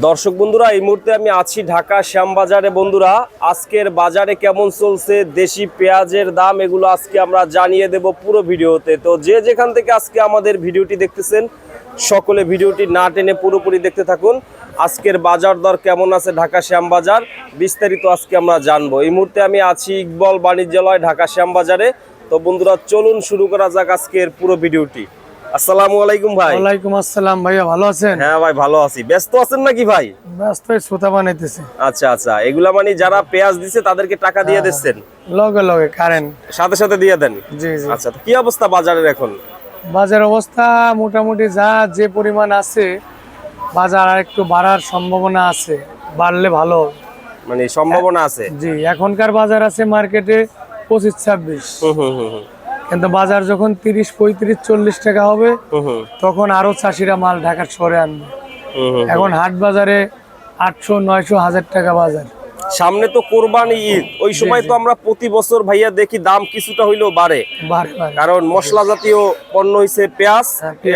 দর্শক বন্ধুরা, এই মুহূর্তে আমি আছি ঢাকা শ্যামবাজারে। বন্ধুরা, আজকের বাজারে কেমন চলছে দেশি পেঁয়াজের দাম, এগুলো আজকে আমরা জানিয়ে দেব পুরো ভিডিওতে। তো যে যেখান থেকে আজকে আমাদের ভিডিওটি দেখতেছেন, সকলে ভিডিওটি না টেনে পুরোপুরি দেখতে থাকুন। আজকের বাজার দর কেমন আছে ঢাকা শ্যামবাজার, বিস্তারিত আজকে আমরা জানবো। এই মুহূর্তে আমি আছি ইকবল বাণিজ্যালয় ঢাকা শ্যামবাজারে। তো বন্ধুরা, চলুন শুরু করা যাক আজকের পুরো ভিডিওটি। আসসালামু আলাইকুম ভাই। ওয়ালাইকুম আসসালাম ভাইয়া, ভালো আছেন? হ্যাঁ ভাই, ভালো আছি। ব্যস্ত আছেন নাকি ভাই? ব্যস্ত, শ্রোতা বানাইতেছে। আচ্ছা আচ্ছা, এগুলা মানে যারা পেঁয়াজ দিছে তাদেরকে টাকা দিয়ে দিচ্ছেন? লগে লগে কারেন্ট সাথে সাথে দিয়ে দেন? জি জি। আচ্ছা, কি অবস্থা বাজারের এখন? বাজার অবস্থা মোটামুটি যে পরিমাণ আছে, বাজার আর একটু বাড়ার সম্ভাবনা আছে, বাড়লে ভালো হবে। মানে সম্ভাবনা আছে? জি, এখনকার বাজার আছে মার্কেটে 25-26, কিন্তু বাজার যখন 30-35-40 টাকা হবে তখন আরো চাষিরা মাল ঢাকার শহরে আনবে। এখন হাট বাজারে 800-900-1000 টাকা বাজার। সামনে তো কোরবানি ঈদ, ওই সময় তো আমরা প্রতি বছর ভাইয়া দেখি দাম কিছুটা হইলেও বাড়ে, কারণ মশলা জাতীয় পণ্য হইছে পেঁয়াজ,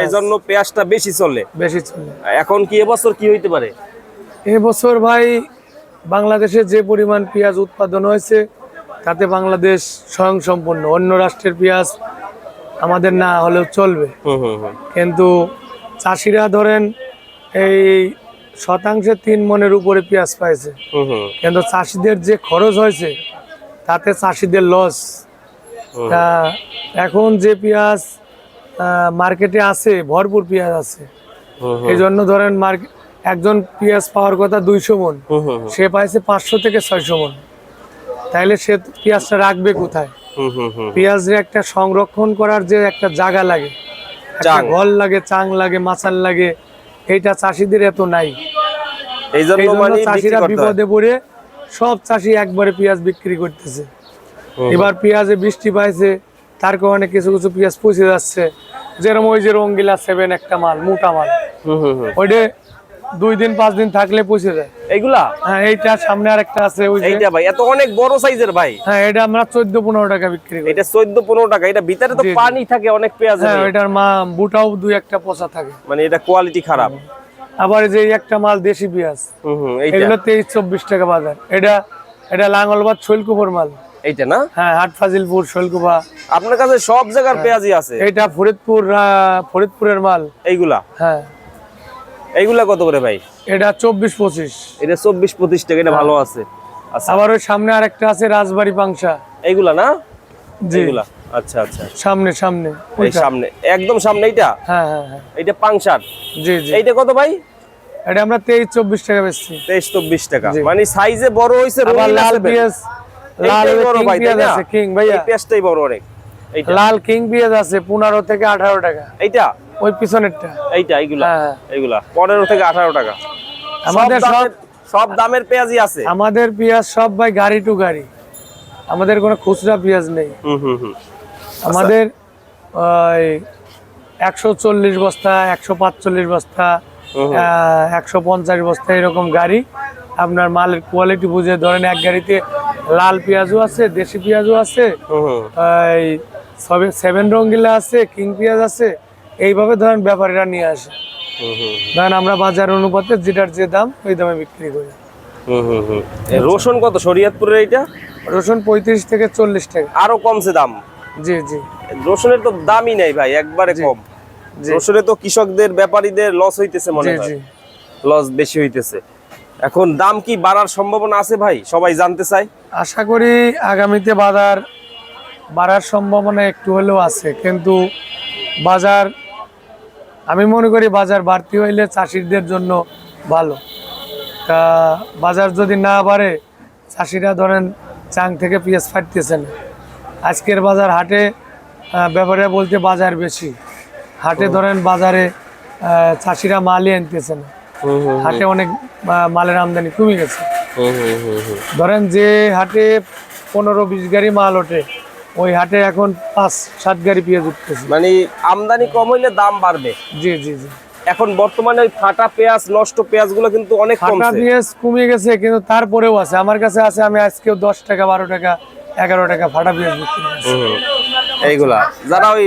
এই জন্য পেঁয়াজটা বেশি চলে। এখন কি এবছর কি হইতে পারে? এবছর ভাই বাংলাদেশে যে পরিমাণ পেঁয়াজ উৎপাদন হয়েছে তাতে বাংলাদেশ স্বয়ংসম্পূর্ণ। অন্য রাষ্ট্রের পেঁয়াজ আমাদের না হলেও চলবে, কিন্তু চাষিরা ধরেন এই শতাংশে 3 মণের উপরে পেঁয়াজ পাইছে, কিন্তু চাষিদের যে খরচ হয়েছে তাতে চাষিদের লস। তা এখন যে পেঁয়াজ মার্কেটে আছে, ভরপুর পেঁয়াজ আছে, এই জন্য ধরেন একজন পেঁয়াজ পাওয়ার কথা 200 মণ, সে পাইছে 500 থেকে 600 মণ। তাইলে সে পেঁয়াজটা রাখবে কোথায়? পেঁয়াজের একটা সংরক্ষণ করার যে একটা জায়গা লাগে, ঘর লাগে, চাং লাগে, মাচাল লাগে, এইটা চাষিদের এত নাই। এই জন্য চাষিরা বিপদে পড়ে সব চাষি একবারে পেঁয়াজ বিক্রি করতেছে। এবার পেঁয়াজে বৃষ্টি পাইছে, তার কারণে কিছু কিছু পেঁয়াজ পচে যাচ্ছে। যেরকম ওই যে রঙ্গিলা 7 একটা মাল, মোটা মাল, ওইটা 2 দিন 5 দিন থাকলে পচে যায়। এইগুলা? হ্যাঁ, এইটা সামনে আর একটা আছে, ওই এইটা ভাই এত অনেক বড় সাইজের ভাই। হ্যাঁ, এটা আমরা 14-15 টাকা বিক্রি করি। এটা 14-15 টাকা। এটা ভিতরে তো পানি থাকে অনেক পেঁয়াজে। হ্যাঁ, এটার বুটাও 2-1টা পচা থাকে, মানে এটা কোয়ালিটি খারাপ। আবার যে একটা মাল দেশি পেঁয়াজ, এগুলো 23-24 টাকা বাজার। এটা লাঙ্গলবাদ শৈলকুপার মাল, এইটা না? হ্যাঁ, হাট ফাজিলপুর, শৈলকুপা। আপনার কাছে সব জায়গার পেঁয়াজই আছে? এটা ফরিদপুরের মাল। এইগুলা? হ্যাঁ। এইগুলা কত করে ভাই? এটা 24-25। এটা 24-25 টাকা। এটা ভালো আছে। আচ্ছা, আবার ওই সামনে আরেকটা আছে রাজবাড়ি পাংশা। এইগুলা না? জি। এইগুলা? আচ্ছা আচ্ছা। সামনে এই সামনে, একদম সামনে এইটা? হ্যাঁ হ্যাঁ হ্যাঁ, এইটা পাংশার। জি জি। এইটা কত ভাই? এটা আমরা 23-24 টাকা বেচছি। 23-24 টাকা। মানে সাইজে বড় হইছে। লাল পেঁয়াজ, লাল বড় ভাই আছে, কিং ভাইয়া, এই পেঁয়াজটাই বড় অনেক। এইটা লাল কিং পেঁয়াজ আছে 15 থেকে 18 টাকা। এইটা? ওই পিছনেরটা এইটা? এইগুলা 15 থেকে 18 টাকা। আমাদের সব দামের পেঁয়াজই আছে। আমাদের পেঁয়াজ সব ভাই গাড়ি টু গাড়ি, আমাদের কোনো খুচরা পেঁয়াজ নেই। আমাদের ওই 140 বস্তা, 145 বস্তা, 150 বস্তা এরকম গাড়ি। আপনার মালের কোয়ালিটি বুঝে ধরেন এক গাড়িতে লাল পেঁয়াজও আছে, দেশি পেঁয়াজও আছে, 7 রঙ্গিলা আছে, কিং পেঁয়াজ আছে। এইভাবে ধরেন ব্যাপারীরা নিয়ে আসে। ধরেন আমরা বাজার অনুপাতে যেটার যে দাম ওই দামে বিক্রি করি। রসুন কত শরীয়তপুরের? এইটা রসুন 35 থেকে 40 টাকা। আরো কমছে দাম? জি জি। রসুনের তো দামই নাই ভাই, একবারে কম। রসুনে তো কৃষকদের, ব্যাপারীদের লস হইতেছে, মনে হয় লস বেশি হইতেছে। এখন দাম কি বাড়ার সম্ভাবনা আছে ভাই? সবাই জানতে চায়। আশা করি আগামীতে বাজার বাড়ার সম্ভাবনা একটু হলেও আছে, কিন্তু বাজার, আমি মনে করি বাজার বাড়তি হইলে চাষিদের জন্য ভালো। তা বাজার যদি না বাড়ে, চাষিরা ধরেন চাং থেকে পেঁয়াজ ফাটতেছে না। আজকের বাজার হাটে ব্যাপারে বলতে বাজার বেশি, হাটে ধরেন বাজারে চাষিরা মালই আনতেছে না। হাটে অনেক মালের আমদানি কমে গেছে। ধরেন যে হাটে 15-20 গাড়ি মাল ওঠে, ওই হাটে এখন 5-7 গাড়ি পেঁয়াজ উঠতেছে। মানে আমদানি কম হইলে দাম বাড়বে। জি জি জি। এখন বর্তমানে ফাটা পেঁয়াজ, নষ্ট পেঁয়াজ গুলো কিন্তু অনেক কমছে। ফাটা পেঁয়াজ কমে গেছে, কিন্তু তারপরেও আছে আমার কাছে আছে। আমি আজকেও 10 টাকা, 12 টাকা, 11 টাকা ফাটা পেঁয়াজ বিক্রি করছি। এইগুলা যারা ওই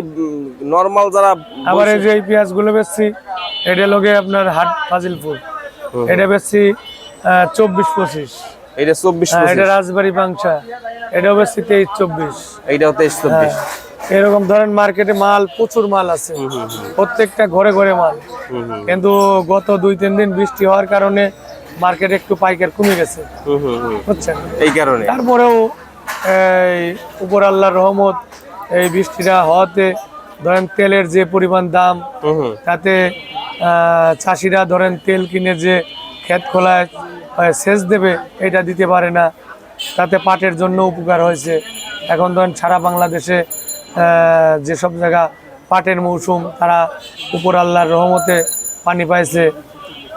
নরমাল যারা, আবার এই যে এই পেঁয়াজ গুলো বেচছি, এটা লগে আপনার হাট ফাজিলপুর, এটা বেশি 24-25। এটা 24 এটা রাজবাড়ি পাংশা, এটাও বেশি 23-24। এইটাও 23-24। এরকম ধরেন মার্কেটে মাল প্রচুর মাল আছে, প্রত্যেকটা ঘরে ঘরে মাল। কিন্তু গত 2-3 দিন বৃষ্টি হওয়ার কারণে মার্কেটে একটু পাইকার কমে গেছে, বুঝছেন? এই কারণে তারপরেও এই উপর আল্লাহর রহমত, এই বৃষ্টিটা হওয়াতে ধরেন তেলের যে পরিমাণ দাম, তাতে চাষিরা ধরেন তেল কিনে যে ক্ষেত খোলায় সেচ দেবে এটা দিতে পারে না, তাতে পাটের জন্য উপকার হয়েছে। এখন ধরেন সারা বাংলাদেশে যেসব জায়গা পাটের মৌসুম, তারা উপর আল্লাহর রহমতে পানি পাইছে,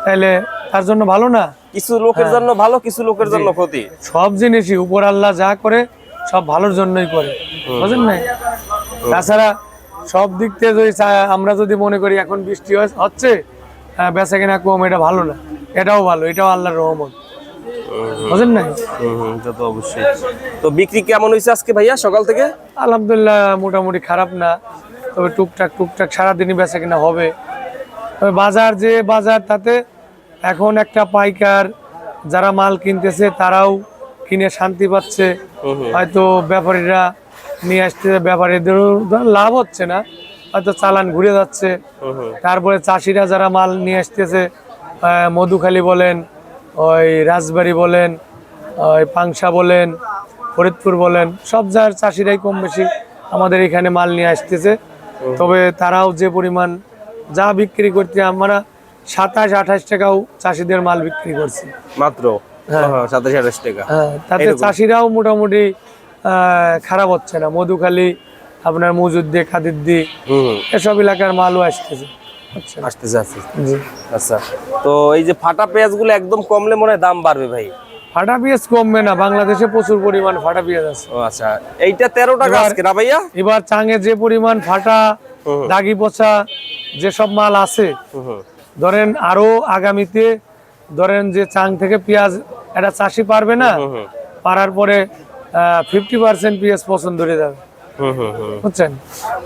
তাইলে তার জন্য ভালো না? কিছু লোকের জন্য ভালো, কিছু লোকের জন্য ক্ষতি। সব জিনিসই উপর আল্লাহ যা করে সব ভালোর জন্যই করে, বুঝলেন না? তাছাড়া সব দিক থেকে যদি আমরা যদি মনে করি এখন বৃষ্টি হচ্ছে, বেচা কিনা কম, এটা ভালো না। এটাও ভালো, এটাও আল্লাহর রহমত, বুঝলেন না? তা তো অবশ্যই। তো বিক্রি কেমন হয়েছে আজকে ভাইয়া সকাল থেকে? আলহামদুলিল্লাহ মোটামুটি খারাপ না, তবে টুকটাক সারাদিনই বেচা কিনা হবে। তবে বাজার তাতে এখন একটা পাইকার যারা মাল কিনতেছে তারাও কিনে শান্তি পাচ্ছে। হয়তো ব্যাপারীরা নিয়ে আসতে, ব্যাপারীদেরও লাভ হচ্ছে না, হয়তো চালান ঘুরে যাচ্ছে। তারপরে চাষিরা যারা মাল নিয়ে আসতেছে, মধুখালী বলেন, ওই রাজবাড়ি বলেন, ওই পাংশা বলেন, ফরিদপুর বলেন, সব জায়গার চাষিরাই কম বেশি আমাদের এখানে মাল নিয়ে আসতেছে। তবে তারাও যে পরিমাণ যা বিক্রি করতে, আমরা 27-28 টাকাও চাষিদের মাল বিক্রি করছি মাত্র। 27-28 টাকা। তাতে চাষিরাও মোটামুটি খারাপ হচ্ছে না। মধুখালী, আপনার মজুদ্দি, খাদিদ্দি, এসব এলাকার মালও আসতেছে। আচ্ছা, তো এই যে ফাটা পেঁয়াজ গুলো একদম কমলে মনে হয় দাম বাড়বে ভাই? ফাটা পেঁয়াজ কমবে না, বাংলাদেশে প্রচুর পরিমাণ ফাটা পেঁয়াজ আছে। ও আচ্ছা, এইটা 13 টাকা আজকে না ভাইয়া? এবার চাঙে যে পরিমাণ ফাটা, দাগি পচা যেসব মাল আছে, ধরেন আরো আগামীতে ধরেন যে চাং থেকে পেঁয়াজ এটা চাষি পারবে না, পারার পরে 50% পেঁয়াজ পছন্দ হয়ে যাবে, বুঝছেন?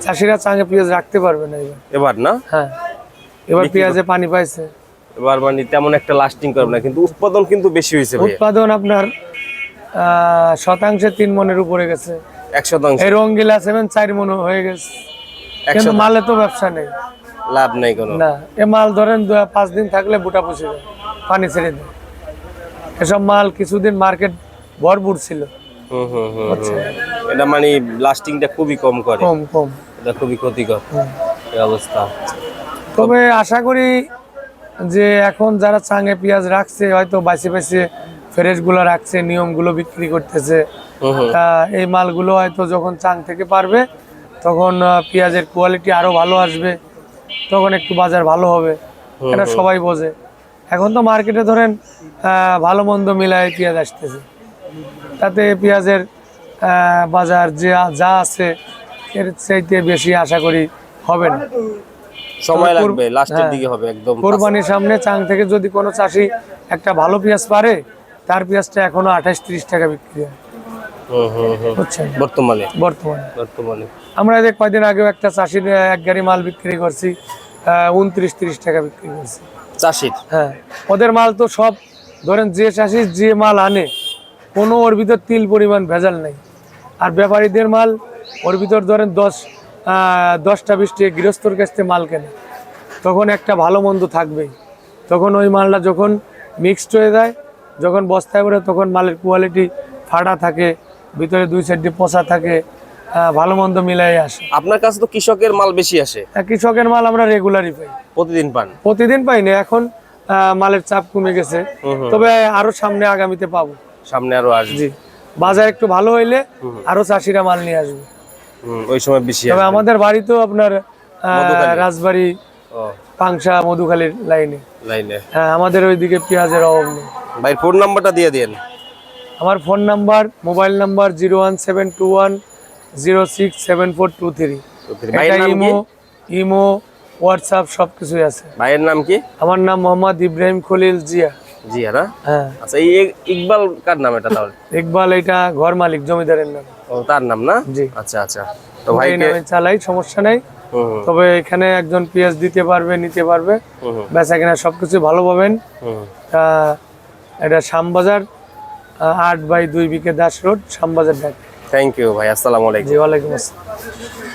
চাষিরা চাঙে পেঁয়াজ রাখতে পারবে না এবার না? হ্যাঁ, এবার পেঁয়াজে পানি পাইছে, এবার মানে তেমন একটা লাস্টিং করবে না, কিন্তু উৎপাদন কিন্তু বেশি হয়েছে ভাই। উৎপাদন আপনার শতাংশে 3 মনের উপরে গেছে। 100%? এই রঙ্গিলা 4 মন হয়ে গেছে, কিন্তু মালে তো ব্যবসা নেই, লাভ নাই কোনো। না, এ মাল ধরেন 5 দিন থাকলে বুটা পচে যায়, পানি ছেড়ে দেয়। এসব মাল কিছুদিন মার্কেট ভরপুর ছিল। এটা মানে লাস্টিংটা খুবই কম করে, কম, এটা খুবই ক্ষতিকর এই অবস্থা। তবে আশা করি যে এখন যারা চাঙে পেঁয়াজ রাখছে, হয়তো বাইসে ফ্রেশ গুলো রাখছে, নিয়মগুলো বিক্রি করতেছে, এই মালগুলো হয়তো যখন চাং থেকে পারবে তখন পেঁয়াজের কোয়ালিটি আরো ভালো আসবে, তখন একটু বাজার ভালো হবে, এটা সবাই বোঝে। এখন তো মার্কেটে ধরেন ভালো মন্দ মিলায় পেঁয়াজ আসতেছে, তাতে পেঁয়াজের বাজার যা আছে এর চাইতে বেশি আশা করি হবে না, সময় লাগবে, লাস্টের দিকে হবে একদম। কোরবানির সামনে চাং থেকে যদি কোনো চাষি একটা ভালো পেঁয়াজ পারে, তার পেঁয়াজটা এখনো 28-30 টাকা বিক্রি হয়, বুঝছেন? বর্তমানে আমরা যে কয়দিন আগেও একটা চাষির এক গাড়ি মাল বিক্রি করছি, 29-30 টাকা বিক্রি করছি চাষির। হ্যাঁ, ওদের মাল তো সব ধরেন যে চাষি যে মাল আনে, কোনো ওর ভিতর তিল পরিমাণ ভেজাল নেই। আর ব্যাপারীদের মাল ওর ভিতর ধরেন 10-20টি গৃহস্থর কাছ থেকে মাল কেনে, তখন একটা ভালো মন্দ থাকবেই। তখন ওই মালটা যখন মিক্সড হয়ে যায়, যখন বস্তায় পড়ে, তখন মালের কোয়ালিটি ফাটা থাকে, ভিতরে 2 সাইডে পচা থাকে, ভালো মন্দ মিলাই আসে। আপনার কাছে তো কৃষকের মাল বেশি আসে? কৃষকের মাল আমরা রেগুলারই পাই। প্রতিদিন পান? প্রতিদিন পাই না, এখন মালের চাপ কমে গেছে, তবে আরো সামনে আগামীতে পাবো, সামনে আরো আসবে। বাজার একটু ভালো হইলে আরো চাষিরা মাল নিয়ে আসবে, ওই সময় বেশি। তবে আমাদের বাড়ি তো আপনার রাজবাড়ি, পাংশা, মধুখালীর লাইনে। হ্যাঁ, আমাদের ওইদিকে পেঁয়াজের অভাব নেই। ভাই ফোন নাম্বারটা দিয়ে দেন। আমার phone number, mobile number 01721067423। Imo, WhatsApp সবকিছুই আছে। ভাইয়ের নাম কি? আমার নাম মোহাম্মদ ইব্রাহিম খলিল জিয়া। জিয়া না? হ্যাঁ। আচ্ছা, এই ইকবাল কার নাম এটা তাহলে? ইকবাল এটা ঘর মালিক, জমিদারের নাম। ও, তার নাম না? জি। আচ্ছা। তো ভাই নামে চালাই, সমস্যা নাই। হুম তবে এখানে একজন পেঁয়াজ দিতে পারবে, নিতে পারবে, হুম বেচা কেনা সবকিছু ভালো পাবেন। হুম। এটা Shyambazar 8/2 BK Das road, Shyambazar Dhaka. Thank you ভাই, আসসালামু আলাইকুম। জি, ওয়ালাইকুম আসসালাম।